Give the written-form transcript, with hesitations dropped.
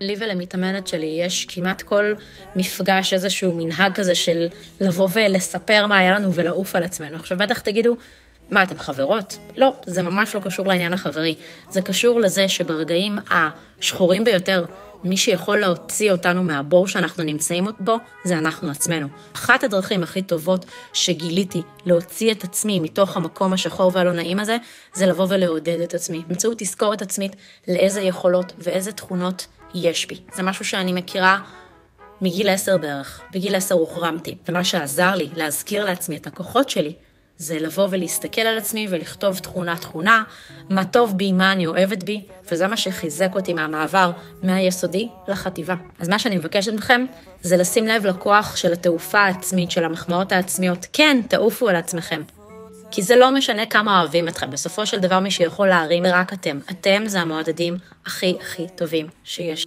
לי ולמתאמנת שלי יש כמעט כל מפגש איזשהו מנהג כזה של לבוא ולספר מה היה לנו ולעוף על עצמנו. עכשיו בטח תגידו, מה אתם חברות? לא, זה ממש לא קשור לעניין החברי. זה קשור לזה שברגעים השחורים ביותר, מי שיכול להוציא אותנו מהבור שאנחנו נמצאים בו, זה אנחנו עצמנו. אחת הדרכים הכי טובות שגיליתי להוציא את עצמי מתוך המקום השחור והלא נעים הזה, זה לבוא ולעודד את עצמי. באמצעות תזכורת עצמית לאיזה יכולות ואיזה תכונות יש בי. זה משהו שאני מכירה מגיל 10 בערך. בגיל 10 הוחרמתי. ומה שעזר לי להזכיר לעצמי את הכוחות שלי, זה לבוא ולהסתכל על עצמי ולכתוב תכונה, מה טוב בי, מה אני אוהבת בי, וזה מה שחיזק אותי מהמעבר מהיסודי לחטיבה. אז מה שאני מבקשת מכם, זה לשים לב לכוח של התעופה העצמית, של המחמאות העצמיות. כן, תעופו על עצמכם. כי זה לא משנה כמה אוהבים אתכם. בסופו של דבר מי שיכול להרים רק אתם. אתם זה המועדדים הכי טובים שיש.